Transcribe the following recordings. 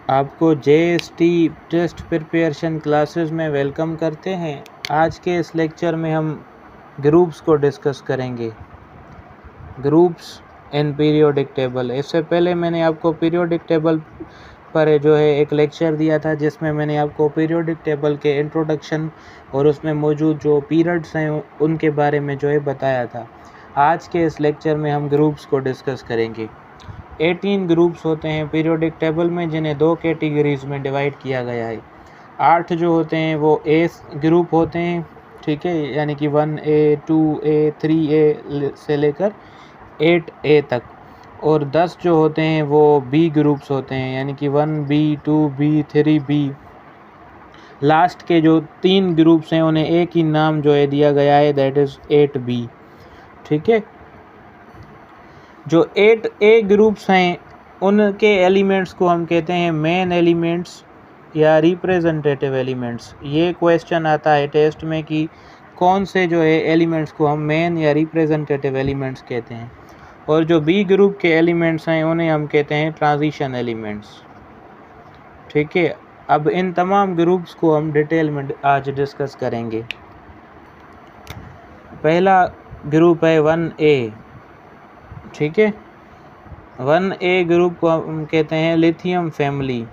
आपको JST test preparation classes में welcome करते हैं। आज के इस लेक्चर में हम ग्रुप्स को डिस्कस करेंगे, ग्रुप्स इन पीरियोडिक टेबल। इससे पहले मैंने आपको पीरियोडिक टेबल पर जो है एक लेक्चर दिया था, जिसमें मैंने आपको पीरियोडिक टेबल के इंट्रोडक्शन और उसमें मौजूद जो पीरियड्स हैं उनके बारे में जो है बताया था। आज के इस लेक्चर में हम ग्रुप्स को डिस्कस करेंगे। 18 ग्रुप्स होते हैं पीरियोडिक टेबल में, जिन्हें दो कैटेगरीज में डिवाइड किया गया है। 8 जो होते हैं वो ए ग्रुप होते हैं, ठीक है, यानी कि 1A 2A 3A से लेकर 8A तक। और 10 जो होते हैं वो बी ग्रुप्स होते हैं, यानी कि 1B 2B 3B। लास्ट के जो 3 ग्रुप्स हैं उन्हें एक ही नाम जो है दिया गया है, दैट इज़ 8B, ठीक है। जो 8A ग्रुप्स हैं उनके एलिमेंट्स को हम कहते हैं मेन एलिमेंट्स या रिप्रेजेंटेटिव एलिमेंट्स। ये क्वेश्चन आता है टेस्ट में कि कौन से जो है एलिमेंट्स को हम मेन या रिप्रेजेंटेटिव एलिमेंट्स कहते हैं। और जो बी ग्रुप के एलिमेंट्स हैं उन्हें हम कहते हैं ट्रांजिशन एलिमेंट्स, ठीक है। अब इन तमाम ग्रुप्स को हम डिटेल में आज डिस्कस करेंगे। पहला ग्रुप है 1A, ठीक है। 1A ग्रुप को हम कहते हैं लिथियम फैमिली।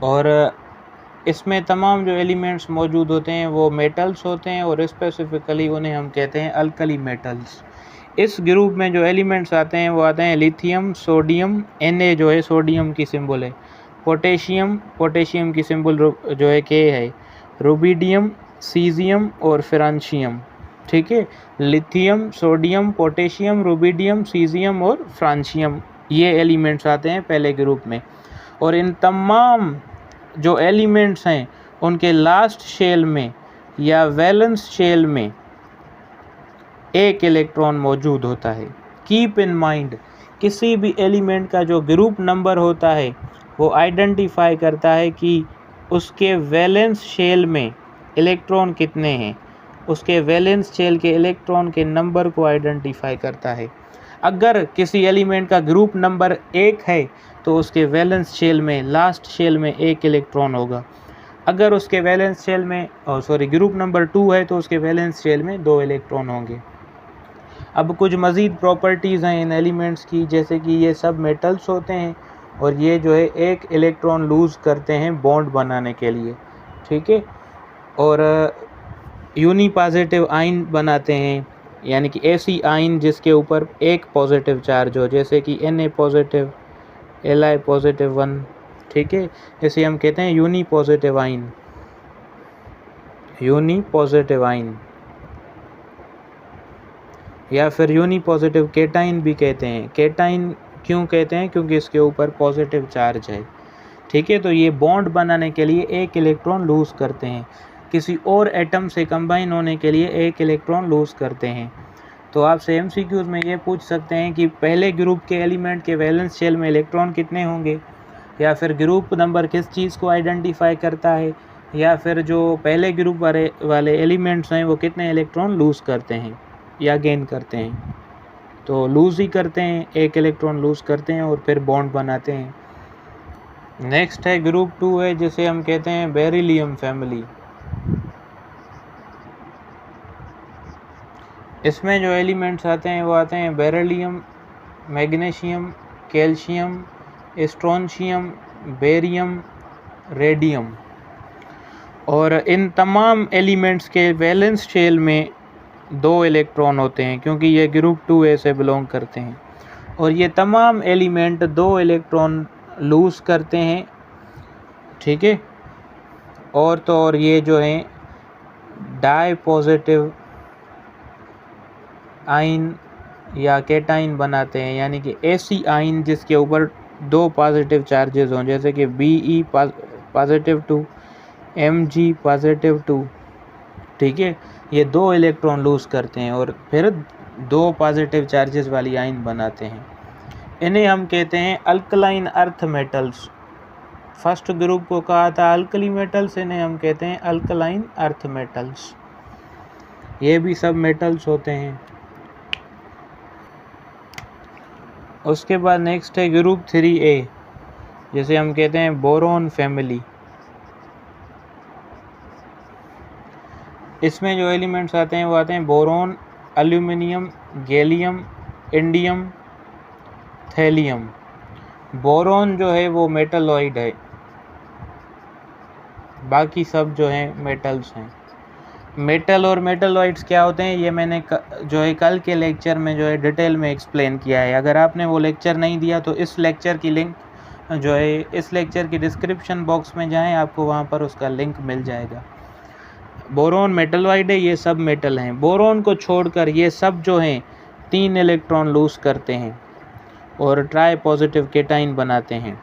और इसमें तमाम जो एलिमेंट्स मौजूद होते हैं वो मेटल्स होते हैं, और स्पेसिफिकली उन्हें हम कहते हैं अल्कली मेटल्स। इस ग्रुप में जो एलिमेंट्स आते हैं वो आते हैं लिथियम, सोडियम, Na जो है सोडियम की सिंबल है, पोटेशियम की सिंबल जो है K है, रुबिडियम, सीजियम और फ्रांशियम, ठीक है। Lithium, sodium, potassium, rubidium, caesium और फ्रांशियम, ये एलिमेंट्स आते हैं पहले ग्रुप में। और इन तमाम जो एलिमेंट्स हैं उनके लास्ट शेल में या वैलेंस शेल में एक इलेक्ट्रॉन मौजूद होता है। कीप इन माइंड, किसी भी एलिमेंट का जो ग्रुप नंबर होता है वो आइडेंटिफाई करता है कि उसके वैलेंस शेल में इलेक्ट्रॉन कितने हैं, उसके वैलेंस शेल के इलेक्ट्रॉन के नंबर को आइडेंटिफाई करता है। अगर किसी एलिमेंट का ग्रुप नंबर 1 है तो उसके वैलेंस शेल में लास्ट शेल में एक इलेक्ट्रॉन होगा। अगर उसके वैलेंस शेल में ग्रुप नंबर 2 है तो उसके वैलेंस शेल में 2 इलेक्ट्रॉन होंगे। अब कुछ मज़ीद प्रॉपर्टीज़ हैं इन एलिमेंट्स की, जैसे कि ये सब मेटल्स होते हैं और ये जो है एक इलेक्ट्रॉन लूज़ करते हैं बॉन्ड बनाने के लिए, ठीक है। और यूनी पॉजिटिव आयन बनाते हैं, यानी कि ऐसी आयन जिसके ऊपर एक पॉजिटिव चार्ज हो, जैसे कि Na पॉजिटिव, Li पॉजिटिव 1, ठीक है। इसे हम कहते हैं uni positive ion, uni positive ion, या फिर यूनी पॉजिटिव केटाइन भी कहते हैं। केटाइन क्यों कहते हैं? क्योंकि इसके ऊपर पॉजिटिव चार्ज है, ठीक है। तो ये बॉन्ड बनाने के लिए एक इलेक्ट्रॉन लूज़ करते हैं, किसी और एटम से कंबाइन होने के लिए एक इलेक्ट्रॉन लूज़ करते हैं। तो आपसे MCQs में ये पूछ सकते हैं कि पहले ग्रुप के एलिमेंट के वैलेंस शेल में इलेक्ट्रॉन कितने होंगे, या फिर ग्रुप नंबर किस चीज़ को आइडेंटिफाई करता है, या फिर जो पहले ग्रुप वाले एलिमेंट्स हैं वो कितने इलेक्ट्रॉन लूज़ करते हैं या गेन करते हैं। तो लूज़ ही करते हैं, एक इलेक्ट्रॉन लूज़ करते हैं और फिर बॉन्ड बनाते हैं। नेक्स्ट है ग्रुप 2 है, जिसे हम कहते हैं बेरिलियम फैमिली। इसमें जो एलिमेंट्स आते हैं वो आते हैं beryllium, magnesium, calcium, strontium, barium, radium. और इन तमाम एलिमेंट्स के वैलेंस शेल में 2 इलेक्ट्रॉन होते हैं, क्योंकि ये ग्रुप 2A से बिलोंग करते हैं। और ये तमाम एलिमेंट 2 इलेक्ट्रॉन लूज़ करते हैं, ठीक है। और तो और ये जो हैं डाई पॉजिटिव आयन या केटाइन बनाते हैं, यानी कि ऐसी आयन जिसके ऊपर 2 पॉजिटिव चार्जेस हों, जैसे कि Be पॉजिटिव 2, Mg पॉजिटिव 2, ठीक है। ये 2 इलेक्ट्रॉन लूज़ करते हैं और फिर 2 पॉजिटिव चार्जेस वाली आयन बनाते हैं। इन्हें हम कहते हैं alkaline earth metals. First group को कहा था अल्कली मेटल्स, इन्हें हम कहते हैं अल्कलाइन अर्थ मेटल्स। ये भी सब मेटल्स होते हैं। उसके बाद नेक्स्ट है ग्रुप 3A, जैसे हम कहते हैं बोरोन फैमिली। इसमें जो एलिमेंट्स आते हैं वो आते हैं boron, aluminium, gallium, indium, thallium. Boron जो है वो मेटलॉइड है, बाकी सब जो हैं मेटल्स हैं। मेटल और मेटलॉइड्स क्या होते हैं ये मैंने जो है कल के लेक्चर में जो है डिटेल में एक्सप्लेन किया है। अगर आपने वो लेक्चर नहीं दिया तो इस लेक्चर की लिंक जो है इस लेक्चर की डिस्क्रिप्शन बॉक्स में जाएं, आपको वहाँ पर उसका लिंक मिल जाएगा। बोरोन मेटलॉइड है, ये सब मेटल हैं। बोरोन को छोड़कर ये सब जो हैं 3 इलेक्ट्रॉन लूज करते हैं और ट्राई पॉजिटिव केटाइन बनाते हैं।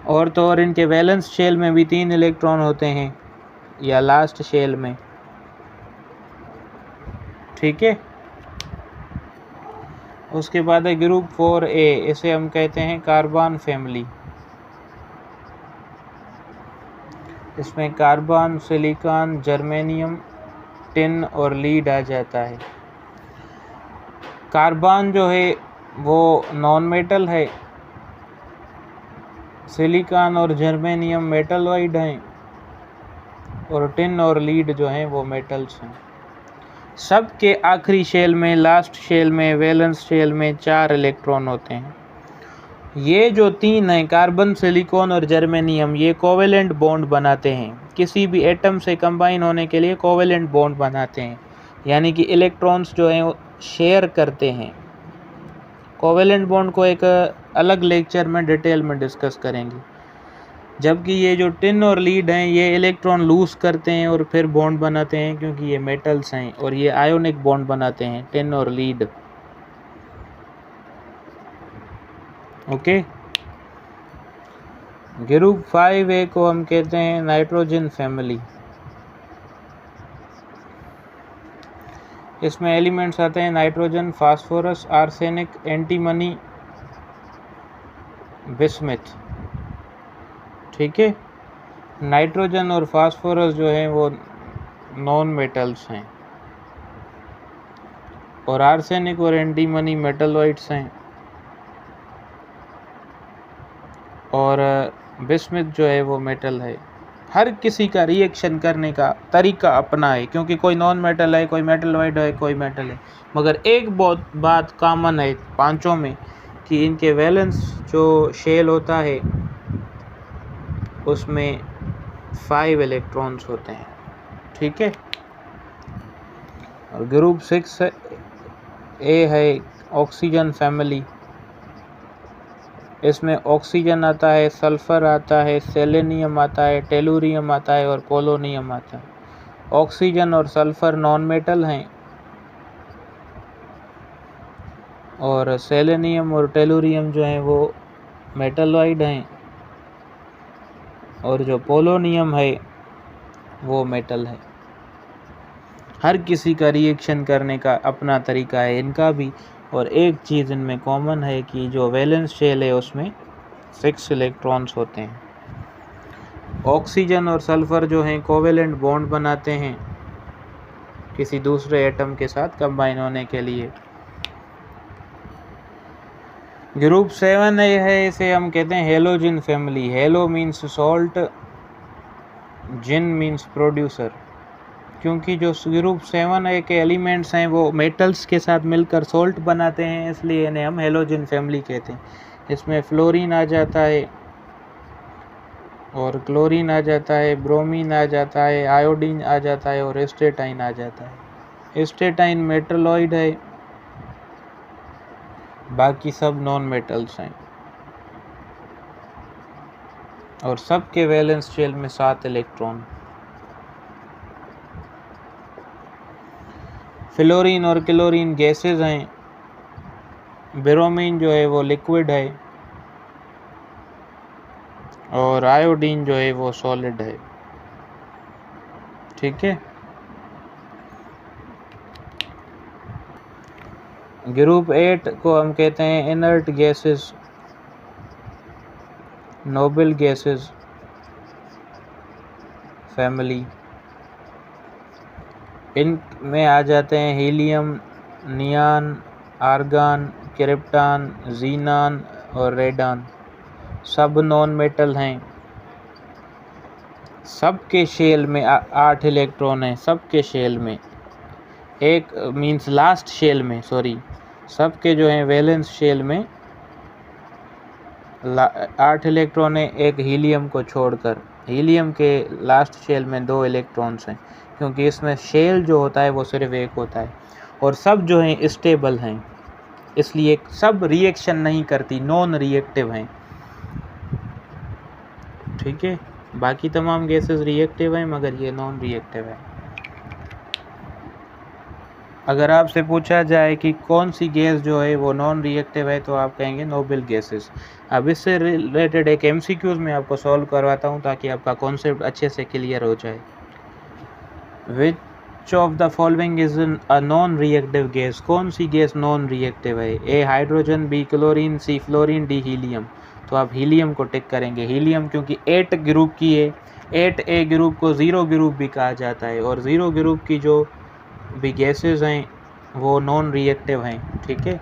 और तो और इनके वैलेंस शेल में भी 3 इलेक्ट्रॉन होते हैं, या लास्ट शेल में, ठीक है। उसके बाद है ग्रुप 4A, इसे हम कहते हैं कार्बन फैमिली। इसमें कार्बन, सिलिकॉन, जर्मेनियम, टिन और लीड आ जाता है। कार्बन जो है वो नॉन मेटल है, सिलिकॉन और जर्मेनियम मेटलॉइड हैं, और टिन और लीड जो हैं वो मेटल्स हैं। सब के आखिरी शेल में, लास्ट शेल में, वैलेंस शेल में 4 इलेक्ट्रॉन होते हैं। ये जो 3 हैं कार्बन, सिलिकॉन और जर्मेनियम, ये कोवेलेंट बॉन्ड बनाते हैं। किसी भी एटम से कंबाइन होने के लिए कोवेलेंट बॉन्ड बनाते हैं, यानी कि इलेक्ट्रॉन्स जो हैं वो शेयर करते हैं। कोवेलेंट बॉन्ड को एक अलग लेक्चर में डिटेल में डिस्कस करेंगे। जबकि ये जो टिन और लीड हैं ये इलेक्ट्रॉन लूज करते हैं और फिर बॉन्ड बनाते हैं, क्योंकि ये मेटल्स हैं, और ये आयोनिक बॉन्ड बनाते हैं, टिन और लीड। ओके। ग्रुप 5A को हम कहते हैं नाइट्रोजन फैमिली। इसमें एलिमेंट्स आते हैं nitrogen, phosphorus, arsenic, antimony, bismuth, ठीक है। नाइट्रोजन और फास्फोरस जो है वो नॉन मेटल्स हैं, और आर्सेनिक और एंटीमनी मेटलॉइड्स हैं, और बिस्मथ जो है वो मेटल है। हर किसी का रिएक्शन करने का तरीका अपना है, क्योंकि कोई नॉन मेटल है, कोई मेटलॉइड है, कोई मेटल है, मगर एक बहुत बात कॉमन है पांचों में कि इनके वैलेंस जो शेल होता है उसमें 5 इलेक्ट्रॉन्स होते हैं, ठीक है। और ग्रुप 6A है ऑक्सीजन फैमिली। इसमें ऑक्सीजन आता है, सल्फर आता है, सेलेनियम आता है, टेलुरियम आता है और पोलोनियम आता है। ऑक्सीजन और सल्फर नॉन मेटल हैं, और सेलेनियम और टेलुरियम जो हैं वो मेटलॉइड हैं, और जो पोलोनियम है वो मेटल है। हर किसी का रिएक्शन करने का अपना तरीका है इनका भी, और एक चीज़ इनमें कॉमन है कि जो वैलेंस शेल है उसमें 6 इलेक्ट्रॉन्स होते हैं। ऑक्सीजन और सल्फर जो हैं कोवेलेंट बॉन्ड बनाते हैं किसी दूसरे एटम के साथ कंबाइन होने के लिए। ग्रुप 7A है, इसे हम कहते हैं halogen family. Halo means salt, gen means producer. क्योंकि जो ग्रुप 7A के एलिमेंट्स हैं वो मेटल्स के साथ मिलकर सॉल्ट बनाते हैं, इसलिए इन्हें हम हेलोजन फैमिली कहते हैं। इसमें फ्लोरीन आ जाता है, और क्लोरीन आ जाता है, ब्रोमीन आ जाता है, आयोडीन आ जाता है, और एस्टेटाइन आ जाता है। एस्टेटाइन मेटलॉइड है, बाकी सब नॉन मेटल्स हैं, और सब के वैलेंस शेल में 7 इलेक्ट्रॉन। फ्लोरीन और क्लोरीन गैसेस हैं, ब्रोमीन जो है वो लिक्विड है, और आयोडीन जो है वो सॉलिड है, ठीक है। ग्रुप 8 को हम कहते हैं inert gases, noble gases family. इनमें आ जाते हैं helium, neon, argon, krypton, xenon और रेडॉन सब नॉन मेटल हैं। सबके शेल में 8 इलेक्ट्रॉन हैं, सबके शेल में एक मींस लास्ट शेल में, सॉरी, सबके जो हैं वैलेंस शेल में 8 इलेक्ट्रॉन है, एक हीलियम को छोड़कर। हीलियम के लास्ट शेल में 2 इलेक्ट्रॉन्स हैं, क्योंकि इसमें शेल जो होता है वो सिर्फ एक होता है, और सब जो हैं स्टेबल हैं, इसलिए सब रिएक्शन नहीं करती, नॉन रिएक्टिव हैं। ठीक है, बाकी तमाम गैसेस रिएक्टिव हैं मगर ये नॉन रिएक्टिव है। अगर आपसे पूछा जाए कि कौन सी गैस जो है वो नॉन रिएक्टिव है तो आप कहेंगे नोबल गैसेस। अब इससे रिलेटेड एक एमसीक्यूज में आपको सॉल्व करवाता हूँ ताकि आपका कॉन्सेप्ट अच्छे से क्लियर हो जाए। Which of the following is a non reactive gas? कौन सी गैस नॉन रिएक्टिव है? ए हाइड्रोजन, बी क्लोरीन, सी फ्लोरीन, डी हीलियम। तो आप हीलियम को टिक करेंगे। हीलियम क्योंकि 8 ग्रुप की है, 8A ग्रुप को 0 ग्रुप भी कहा जाता है, और 0 ग्रुप की जो भी गैसेस हैं वो नॉन रिएक्टिव हैं। ठीक है,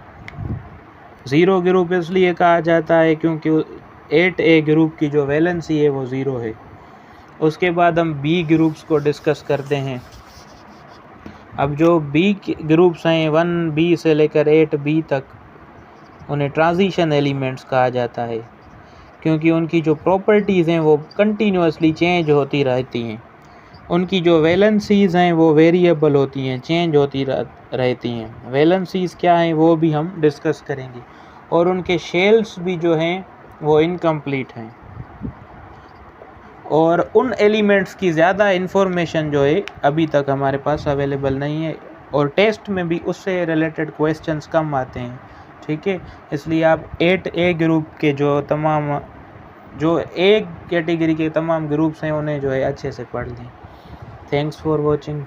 0 ग्रुप इसलिए कहा जाता है क्योंकि 8A ग्रुप की जो वैलेंसी है वो 0 है। उसके बाद हम बी ग्रुप्स को डिस्कस करते हैं। अब जो बी ग्रुप्स हैं 1B से लेकर 8B तक, उन्हें ट्रांजिशन एलिमेंट्स कहा जाता है क्योंकि उनकी जो प्रॉपर्टीज़ हैं वो कंटिन्यूसली चेंज होती रहती हैं। उनकी जो वैलेंसीज़ हैं वो वेरिएबल होती हैं, चेंज होती रहती हैं। वैलेंसीज़ क्या हैं वो भी हम डिस्कस करेंगे, और उनके शेल्स भी जो हैं वो इनकम्प्लीट हैं। और उन एलिमेंट्स की ज़्यादा इन्फॉर्मेशन जो है अभी तक हमारे पास अवेलेबल नहीं है, और टेस्ट में भी उससे रिलेटेड क्वेश्चंस कम आते हैं। ठीक है, इसलिए आप 8A ग्रुप के जो ए कैटेगरी के तमाम ग्रुप्स हैं उन्हें जो है अच्छे से पढ़ लें। Thanks for watching.